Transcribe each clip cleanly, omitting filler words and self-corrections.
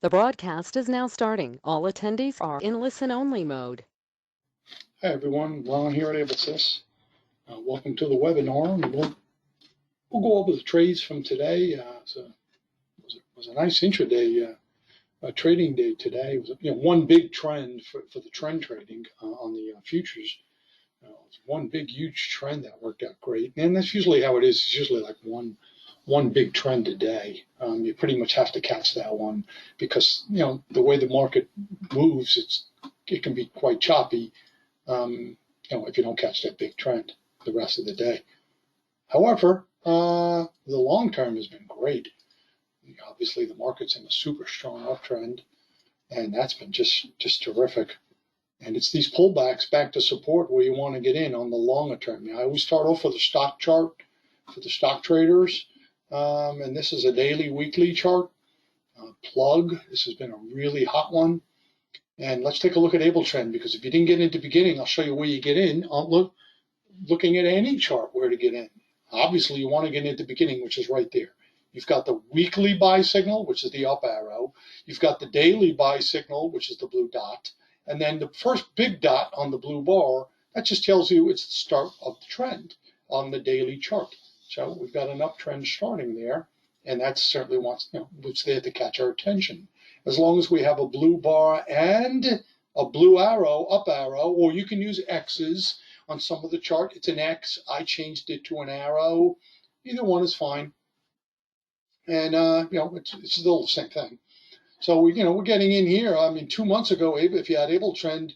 The broadcast is now starting. All attendees are in listen-only mode. Hi everyone, Ron here at Ablesys. Welcome to the webinar. And we'll go over the trades from today. It was a nice intraday trading day today. It was one big trend for the trend trading on the futures. It was one big huge trend that worked out great, and that's usually how it is. It's usually like one big trend a day. You pretty much have to catch that one because the way the market moves, it can be quite choppy. If you don't catch that big trend the rest of the day. However, the long term has been great. Obviously, the market's in a super strong uptrend, and that's been just terrific. And it's these pullbacks back to support where you want to get in on the longer term. I always start off with a stock chart for the stock traders, and this is a daily, weekly chart. Plug. This has been a really hot one. And let's take a look at Abletrend, because if you didn't get in at the beginning, I'll show you where you get in. Looking at any chart where to get in. Obviously, you want to get in at the beginning, which is right there. You've got the weekly buy signal, which is the up arrow. You've got the daily buy signal, which is the blue dot. And then the first big dot on the blue bar, that just tells you it's the start of the trend on the daily chart. So we've got an uptrend starting there, and that's certainly what's there to catch our attention. As long as we have a blue bar and a blue arrow, up arrow, or you can use X's on some of the chart. It's an X. I changed it to an arrow. Either one is fine. And it's still the same thing. So we're getting in here. I mean, 2 months ago, if you had Abletrend,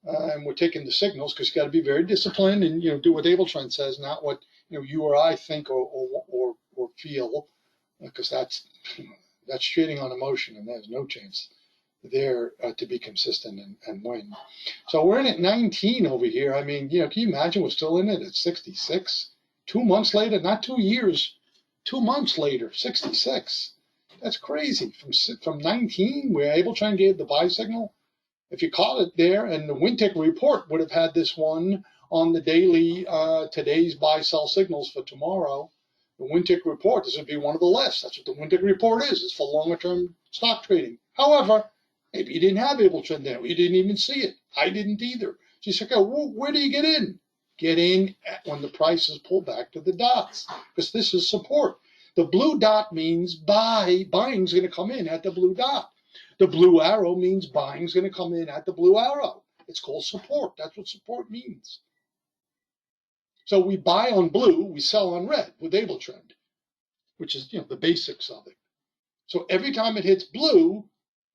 and we're taking the signals, because you got to be very disciplined and do what Abletrend says, not what you or I think or feel, because that's trading on emotion, and there's no chance there to be consistent and win. So we're in at 19 over here. I mean, can you imagine we're still in it at 66? 2 months later, not 2 years, 2 months later, 66. That's crazy. From 19, we're able to try and get the buy signal. If you caught it there, and the Wintick report would have had this one on the daily, today's buy-sell signals for tomorrow. The Wintick report, this would be one of the lists. That's what the Wintick report is. It's for longer-term stock trading. However, maybe you didn't have Abletrend there. You didn't even see it. I didn't either. So you say, okay, well, where do you get in? Get in when the prices pull back to the dots, because this is support. The blue dot means buy. Buying's going to come in at the blue dot. The blue arrow means buying's going to come in at the blue arrow. It's called support. That's what support means. So we buy on blue, we sell on red with Abletrend, which is the basics of it. So every time it hits blue,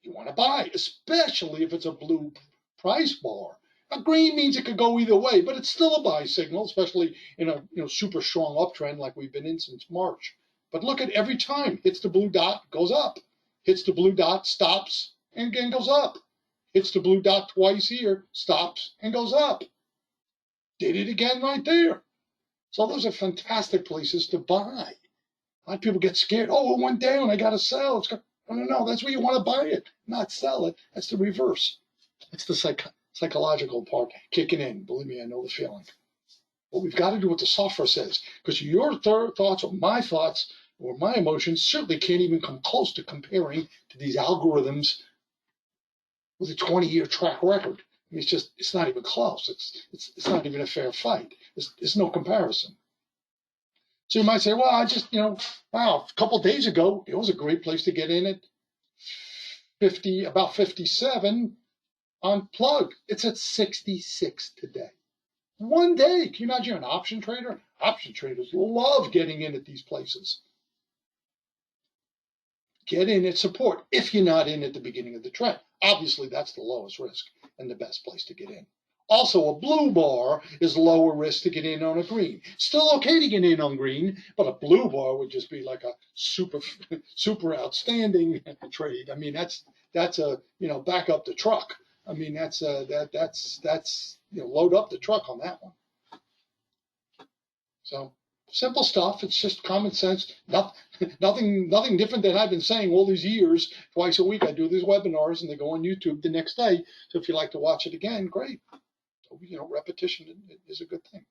you want to buy, especially if it's a blue price bar. Now, green means it could go either way, but it's still a buy signal, especially in a super strong uptrend like we've been in since March. But look at every time hits the blue dot, goes up. Hits the blue dot, stops, and again goes up. Hits the blue dot twice here, stops, and goes up. Did it again right there. So those are fantastic places to buy. A lot of people get scared. Oh, it went down. I got to sell. No. That's where you want to buy it, not sell it. That's the reverse. That's the psychological part kicking in. Believe me, I know the feeling. But we've got to do what the software says, because your thoughts or my thoughts or my emotions certainly can't even come close to comparing to these algorithms with a 20-year track record. I mean, it's not even close. It's not even a fair fight. There's no comparison. So you might say, well, wow, a couple of days ago, it was a great place to get in at about 57 on plug. It's at 66 today. One day. Can you imagine an option trader? Option traders love getting in at these places. Get in at support if you're not in at the beginning of the trend. Obviously, that's the lowest risk and the best place to get in. Also, a blue bar is lower risk to get in on a green. Still okay to get in on green, but a blue bar would just be like a super outstanding trade. I mean, that's a back up the truck. I mean, that's load up the truck on that one. So simple stuff. It's just common sense. Nothing different than I've been saying all these years. Twice a week I do these webinars, and they go on YouTube the next day. So if you like to watch it again, great. So, repetition is a good thing.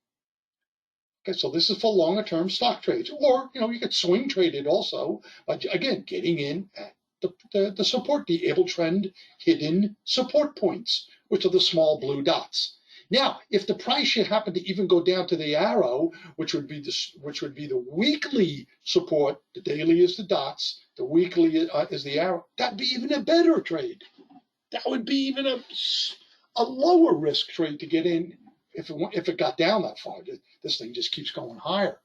Okay, so this is for longer term stock trades, or you could swing trade it also. But again, getting in at the support, the able trend hidden support points, which are the small blue dots. Now, if the price should happen to even go down to the arrow, which would be the weekly support, the daily is the dots, the weekly is the arrow, that'd be even a better trade. That would be even a lower risk trade to get in if it got down that far. This thing just keeps going higher.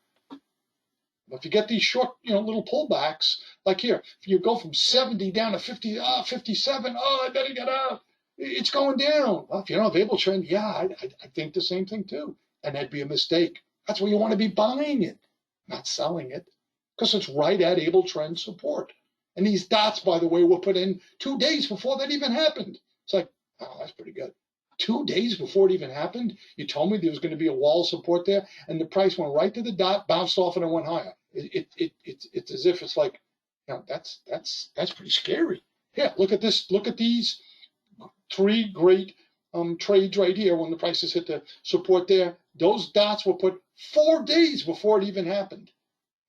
But if you get these short, little pullbacks, like here, if you go from 70 down to 50, 57, I better get out. It's going down. Well, if you don't have able trend, yeah, I think the same thing too. And that'd be a mistake. That's where you want to be buying it, not selling it, because it's right at able trend support. And these dots, by the way, were put in 2 days before that even happened. It's like, oh, that's pretty good. 2 days before it even happened, you told me there was going to be a wall of support there, and the price went right to the dot, bounced off, and it went higher. It's as if it's like, that's pretty scary. Yeah, look at this. Look at these 3 great trades right here when the prices hit the support there. Those dots were put 4 days before it even happened.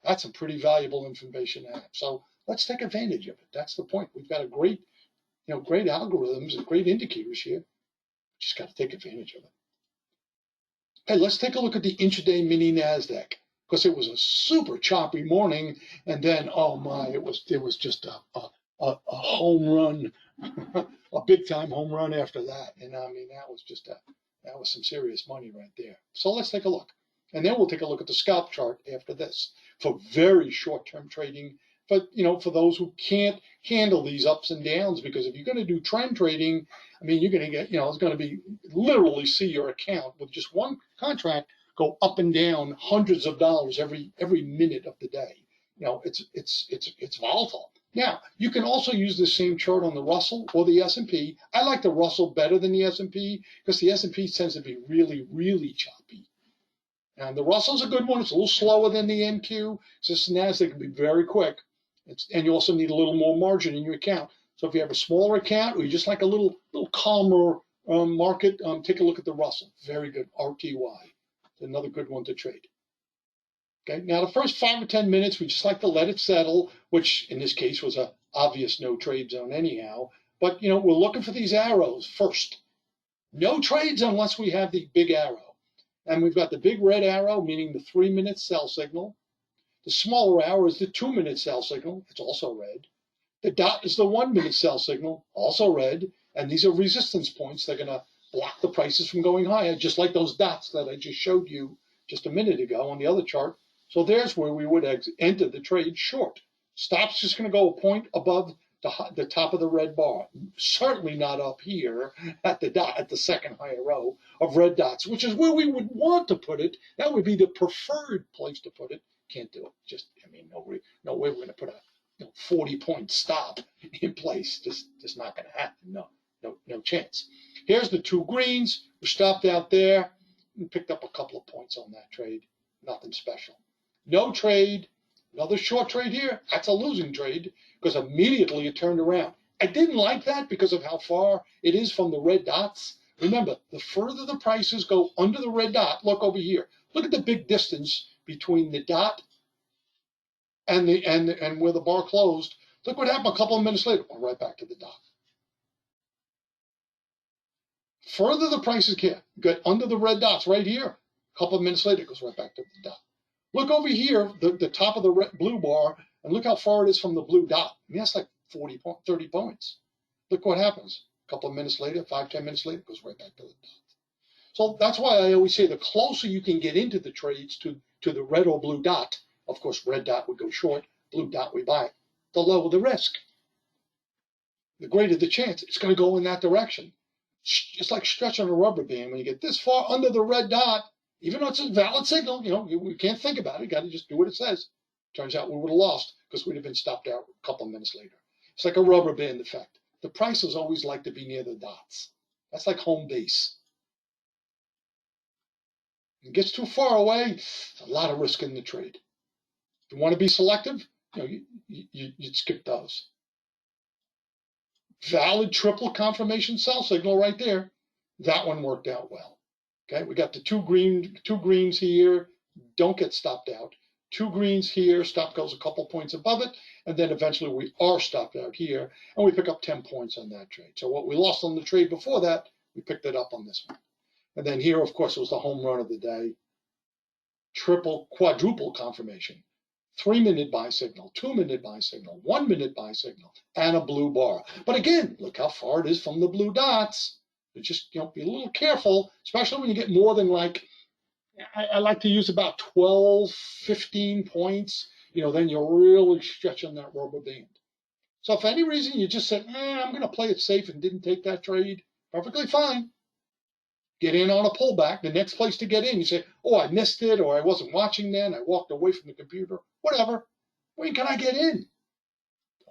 That's some pretty valuable information to have. So let's take advantage of it. That's the point. We've got a great algorithms and great indicators here. Just got to take advantage of it. Hey, let's take a look at the intraday mini Nasdaq, because it was a super choppy morning, and then oh my, it was just a home run, a big time home run after that. And I mean, that was some serious money right there. So let's take a look, and then we'll take a look at the scalp chart after this for very short term trading. But for those who can't handle these ups and downs, because if you're going to do trend trading, I mean, you're going to get, it's going to be literally see your account with just one contract go up and down hundreds of dollars every minute of the day. It's volatile. Now, you can also use the same chart on the Russell or the S&P. I like the Russell better than the S&P because the S&P tends to be really, really choppy. And the Russell's a good one. It's a little slower than the NQ. This Nasdaq can be very quick. And you also need a little more margin in your account. So if you have a smaller account or you just like a little calmer market, take a look at the Russell. Very good, RTY. It's another good one to trade. Okay, now the first 5 or 10 minutes, we just like to let it settle, which in this case was an obvious no trade zone anyhow. But we're looking for these arrows first. No trades unless we have the big arrow. And we've got the big red arrow, meaning the 3-minute sell signal. The smaller arrow is the 2-minute sell signal. It's also red. The dot is the 1-minute sell signal, also red. And these are resistance points. They're going to block the prices from going higher, just like those dots that I just showed you just a minute ago on the other chart. So there's where we would enter the trade short. Stop's just going to go a point above the top of the red bar. Certainly not up here at the second higher row of red dots, which is where we would want to put it. That would be the preferred place to put it. Can't do it. No way we're going to put a 40-point stop in place. Just not going to happen. No chance. Here's the 2 greens. We stopped out there and picked up a couple of points on that trade. Nothing special. No trade. Another short trade here. That's a losing trade because immediately it turned around. I didn't like that because of how far it is from the red dots. Remember, the further the prices go under the red dot, look over here. Look at the big distance between the dot and where the bar closed. Look what happened a couple of minutes later. Went right back to the dot. Further the prices get under the red dots right here. A couple of minutes later, it goes right back to the dot. Look over here, the top of the blue bar, and look how far it is from the blue dot. I mean, that's like 30 points. Look what happens. A couple of minutes later, 5, 10 minutes later, it goes right back to the dot. So that's why I always say the closer you can get into the trades to the red or blue dot, of course, red dot would go short, blue dot we buy, the lower the risk. The greater the chance it's going to go in that direction. It's like stretching a rubber band. When you get this far under the red dot, even though it's a valid signal, we can't think about it. You got to just do what it says. Turns out we would have lost because we'd have been stopped out a couple of minutes later. It's like a rubber band effect. The prices always like to be near the dots. That's like home base. If it gets too far away, a lot of risk in the trade. If you want to be selective, you'd skip those. Valid triple confirmation sell signal right there. That one worked out well. Okay, we got the two greens here. Don't get stopped out. 2 greens here, stop goes a couple points above it, and then eventually we are stopped out here, and we pick up 10 points on that trade. So what we lost on the trade before that, we picked it up on this one. And then here, of course, it was the home run of the day. Triple, quadruple confirmation. 3-minute buy signal, 2-minute buy signal, 1-minute buy signal, and a blue bar. But again, look how far it is from the blue dots. So just be a little careful, especially when you get more than I like to use about 12, 15 points. Then you're really stretching that rubber band. So if for any reason you just said, I'm going to play it safe and didn't take that trade, perfectly fine. Get in on a pullback. The next place to get in, you say, oh, I missed it, or I wasn't watching then, I walked away from the computer, whatever. When can I get in?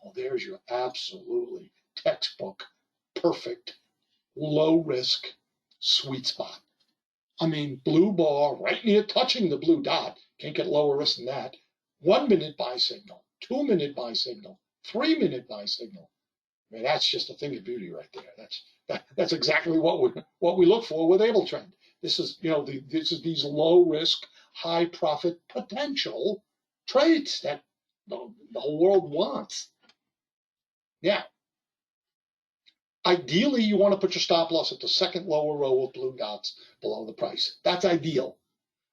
Oh, there's your absolutely textbook, perfect, low risk, sweet spot. I mean, blue bar right near touching the blue dot. Can't get lower risk than that. 1-minute buy signal, 2-minute buy signal, 3-minute buy signal. I mean, that's just a thing of beauty right there. That's exactly what we look for with Abletrend. This is these low risk, high profit potential trades that the whole world wants. Now, ideally, you want to put your stop loss at the second lower row of blue dots below the price. That's ideal.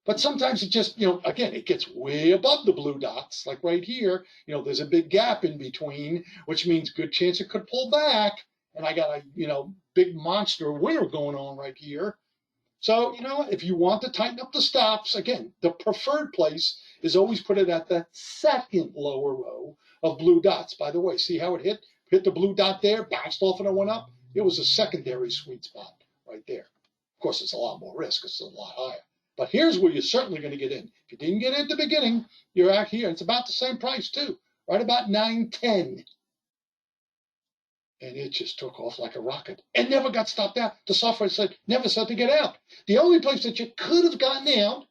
But sometimes it just, again, it gets way above the blue dots, like right here. There's a big gap in between, which means good chance it could pull back. And I got a, big monster winner going on right here. So, if you want to tighten up the stops, again, the preferred place is always put it at the second lower row of blue dots. By the way, see how it hit the blue dot there, bounced off and it went up? It was a secondary sweet spot right there. Of course, it's a lot more risk. It's a lot higher. But here's where you're certainly going to get in. If you didn't get in at the beginning, you're out here. It's about the same price, too. Right about 9.10. And it just took off like a rocket. And never got stopped out. The software never said to get out. The only place that you could have gotten out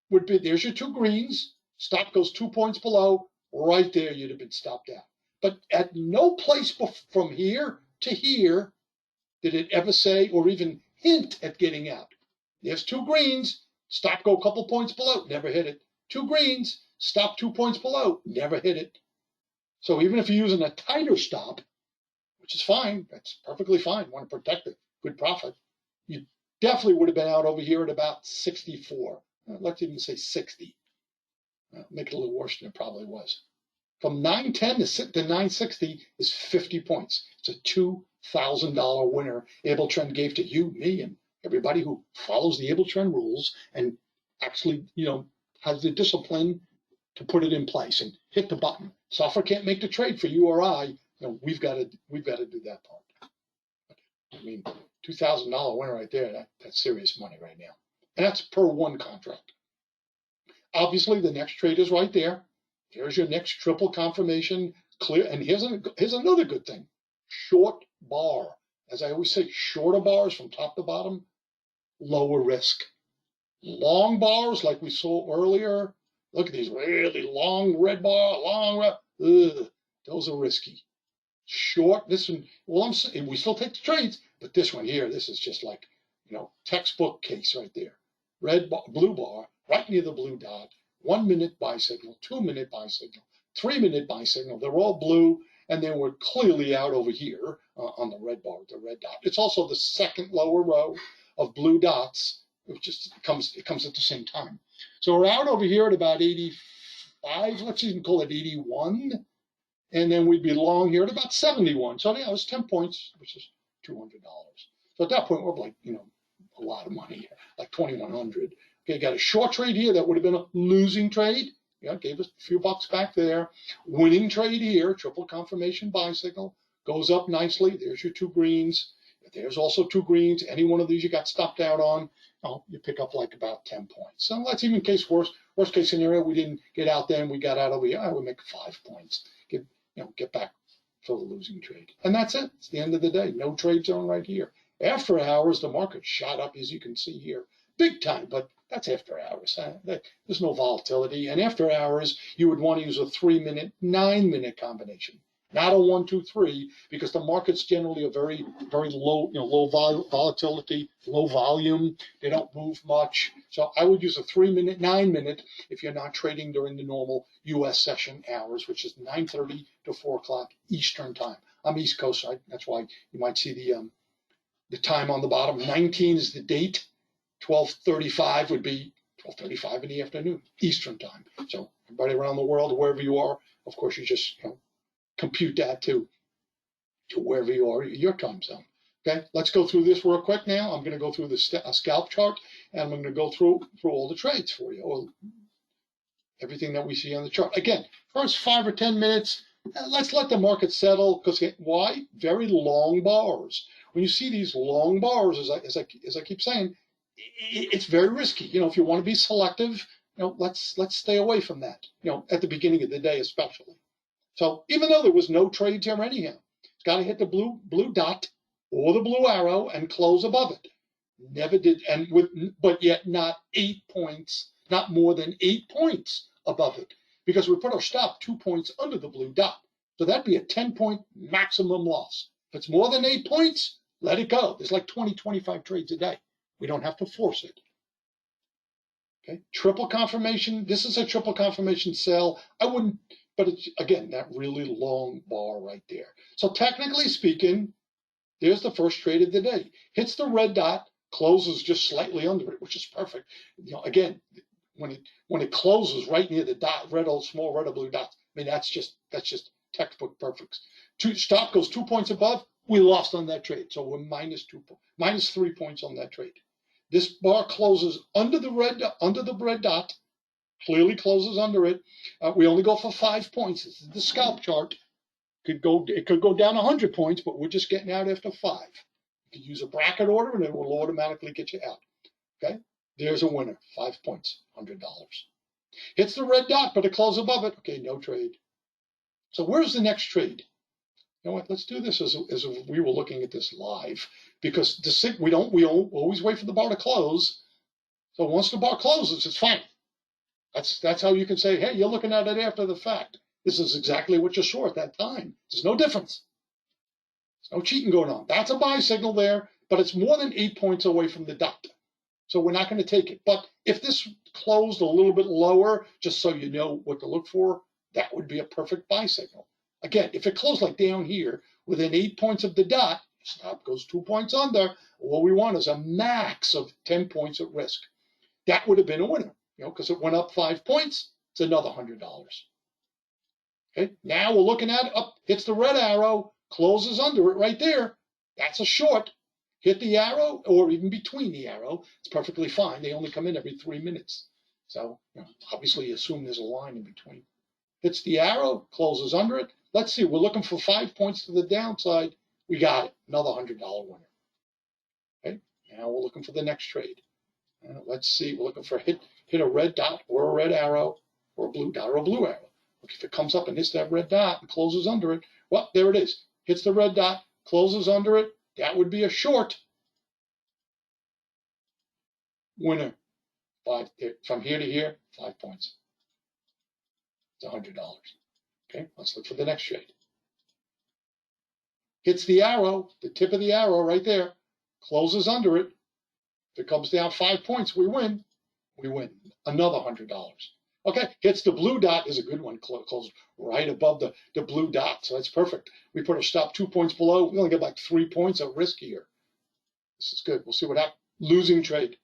would be, there's your 2 greens. Stop goes 2 points below. Right there, you'd have been stopped out. But at no place from here to here did it ever say or even hint at getting out. There's 2 greens. Stop go a couple points below, never hit it. 2 greens, stop 2 points below, never hit it. So even if you're using a tighter stop, which is fine, that's perfectly fine, want to protect it, good profit, you definitely would have been out over here at about 64. Let's even say 60. Make it a little worse than it probably was. From 910 to 960 is 50 points. It's a $2,000 winner Abletrend gave to you, me, and everybody who follows the Abletrend rules and actually, has the discipline to put it in place and hit the button. Software can't make the trade for you or I. We've got to do that part. I mean, $2,000 winner right there. That's serious money right now, and that's per one contract. Obviously, the next trade is right there. Here's your next triple confirmation clear. And here's another good thing: short bar. As I always say, shorter bars from top to bottom, lower risk. Long bars, like we saw earlier, look at these really long red bar, those are risky. Short, this one, we still take the trades, but this one here, this is just like, textbook case right there. Red bar, blue bar, right near the blue dot, 1-minute buy signal, 2-minute buy signal, 3-minute buy signal. They're all blue. And then we're clearly out over here on the red bar with the red dot. It's also the second lower row of blue dots, which it comes at the same time. So we're out over here at about 85, let's even call it 81. And then we'd be long here at about 71. So yeah, it was 10 points, which is $200. So at that point, we're like, a lot of money here, like 2,100. Okay, got a short trade here that would have been a losing trade. Gave us a few bucks back there. Winning trade here, triple confirmation buy signal, goes up nicely. There's your 2 greens. There's also 2 greens. Any one of these you got stopped out on, you pick up like about 10 points. So let's even case worst case scenario, we didn't get out there and we got out over here. I would make 5 points. Get back for the losing trade. And that's it. It's the end of the day. No trade zone right here. After hours, the market shot up, as you can see here. Big time, but that's after hours. There's no volatility. And after hours, you would want to use a 3-minute, 9-minute combination. not a 1, 2, 3, because the markets generally are very, very low, low volatility, low volume. They don't move much. So I would use a 3-minute, 9-minute if you're not trading during the normal U.S. session hours, which is 9:30 to 4 o'clock Eastern time. I'm East Coast, so that's why you might see the time on the bottom. 19 is the date. 12:35 would be 12:35 in the afternoon Eastern time. So everybody around the world, wherever you are, of course, you just compute that to wherever you are, your time zone. Okay, let's go through this real quick now. I'm going to go through the scalp chart, and I'm going to go through all the trades for you, or everything that we see on the chart. Again, first 5 or 10 minutes, let's let the market settle, because why? Very long bars. When you see these long bars, as I keep saying, it's very risky. If you want to be selective, let's stay away from that. At the beginning of the day, especially. So even though there was no trades here anyhow, it's got to hit the blue dot or the blue arrow and close above it. Never did, but yet not 8 points, not more than 8 points above it, because we put our stop 2 points under the blue dot. So that'd be a 10-point maximum loss. If it's more than 8 points, let it go. There's like 20, 25 trades a day. We don't have to force it. Okay, triple confirmation. This is a triple confirmation sell. I wouldn't, but it's, again, that really long bar right there. So technically speaking, there's the first trade of the day. Hits the red dot, closes just slightly under it, which is perfect. Again, when it closes right near the dot, small red or blue dot, I mean, that's just textbook perfect. Stop goes 2 points above, we lost on that trade. So we're minus 3 points on that trade. This bar closes under the red dot, clearly closes under it. We only go for 5 points. This is the scalp chart. It could go down 100 points, but we're just getting out after 5. You could use a bracket order, and it will automatically get you out. Okay, there's a winner. 5 points, $100. Hits the red dot, but it closes above it. Okay, no trade. So where's the next trade? You know what? Let's do this as if we were looking at this live, because we always wait for the bar to close. So once the bar closes, it's fine. That's how you can say, hey, you're looking at it after the fact. This is exactly what you saw at that time. There's no difference. There's no cheating going on. That's a buy signal there, but it's more than 8 points away from the dot. So we're not going to take it. But if this closed a little bit lower, just so you know what to look for, that would be a perfect buy signal. Again, if it closed like down here, within 8 points of the dot, stop goes 2 points under. What we want is a max of 10 points at risk. That would have been a winner, because it went up 5 points. It's another $100. Okay, now we're looking at it, up, hits the red arrow, closes under it right there. That's a short. Hit the arrow, or even between the arrow, it's perfectly fine. They only come in every 3 minutes. So obviously you assume there's a line in between. Hits the arrow, closes under it. Let's see, we're looking for 5 points to the downside. We got it, another $100 winner. Okay, now we're looking for the next trade. Let's see, we're looking for hit a red dot or a red arrow or a blue dot or a blue arrow. Look, if it comes up and hits that red dot and closes under it, well, there it is. Hits the red dot, closes under it. That would be a short. Winner. From here to here, 5 points. It's $100. Okay, let's look for the next trade. Hits the arrow, the tip of the arrow right there, closes under it. If it comes down 5 points, we win. We win. Another $100. Okay, hits the blue dot is a good one. Closes right above the blue dot, so that's perfect. We put a stop 2 points below. We only get like 3 points at risk here. This is good. We'll see what happens. Losing trade.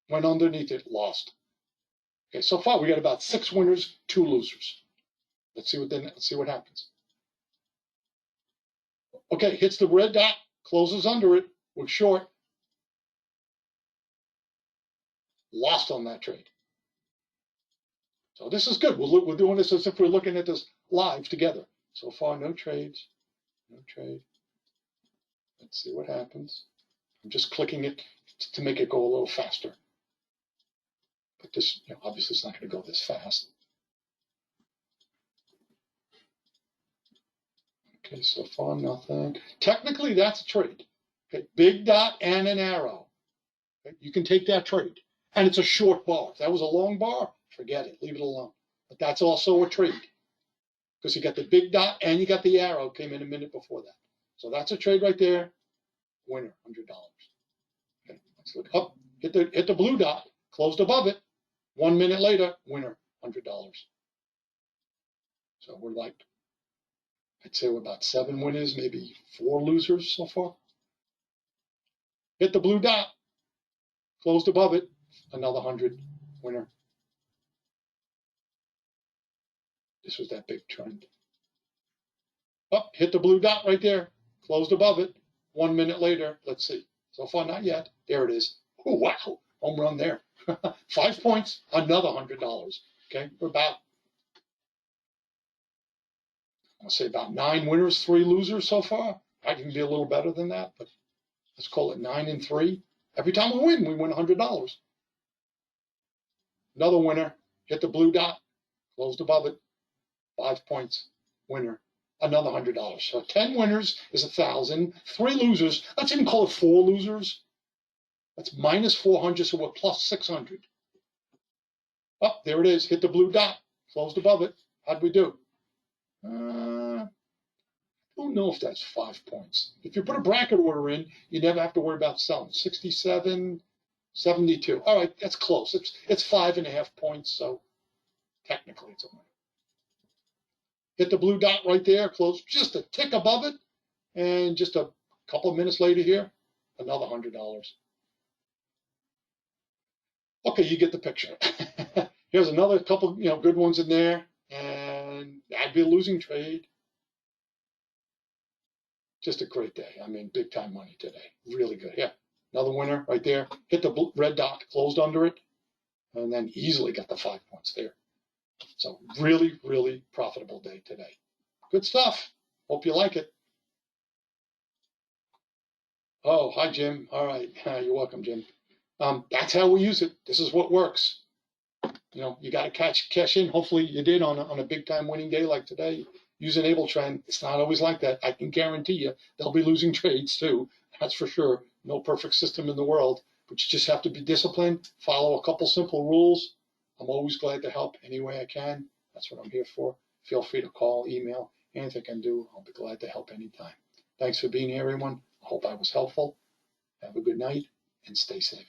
Went underneath it, lost. Okay, so far we got about 6 winners, 2 losers. Let's see what happens. Okay, hits the red dot, closes under it. We're short. Lost on that trade. So this is good. We're doing this as if we're looking at this live together. So far, no trades. No trade. Let's see what happens. I'm just clicking it to make it go a little faster. But this, obviously, it's not going to go this fast. Okay, so far nothing. Technically, that's a trade. Okay, big dot and an arrow. Okay, you can take that trade. And it's a short bar. If that was a long bar, forget it. Leave it alone. But that's also a trade. because you got the big dot and you got the arrow came in a minute before that. So that's a trade right there. Winner, $100. Okay, let's look up. Hit the blue dot, closed above it. 1 minute later, winner, $100. So we're like, I'd say we're about 7 winners, maybe 4 losers so far. Hit the blue dot, closed above it, another 100, winner. This was that big trend. Up, hit the blue dot right there, closed above it. 1 minute later, let's see. So far, not yet. There it is. Oh, wow, home run there. 5 points, another $100. Okay, we're about, I'll say about 9 winners, 3 losers so far. I can be a little better than that, but let's call it 9 and 3. Every time we win $100. Another winner, hit the blue dot, closed above it, 5 points, winner, another $100. So 10 winners is 1,000, 3 losers, let's even call it 4 losers. That's minus 400, so we're plus 600. Oh, there it is, hit the blue dot, closed above it. How'd we do? I don't know if that's 5 points. If you put a bracket order in, you never have to worry about selling. 67, 72. All right, that's close. It's 5.5 points, so technically it's a win. Hit the blue dot right there, close just a tick above it, and just a couple of minutes later here, another $100. Okay, you get the picture. Here's another couple, good ones in there, and that'd be a losing trade. Just a great day. I mean, big time money today. Really good. Yeah, another winner right there. Hit the red dot, closed under it, and then easily got the 5 points there. So really, really profitable day today. Good stuff. Hope you like it. Oh, hi, Jim. All right. You're welcome, Jim. That's how we use it. This is what works. You got to cash in. Hopefully you did on a big time winning day like today. Use an able trend. It's not always like that. I can guarantee you they'll be losing trades too. That's for sure. No perfect system in the world, but you just have to be disciplined, follow a couple simple rules. I'm always glad to help any way I can. That's what I'm here for. Feel free to call, email, anything I can do. I'll be glad to help anytime. Thanks for being here, everyone. I hope I was helpful. Have a good night and stay safe.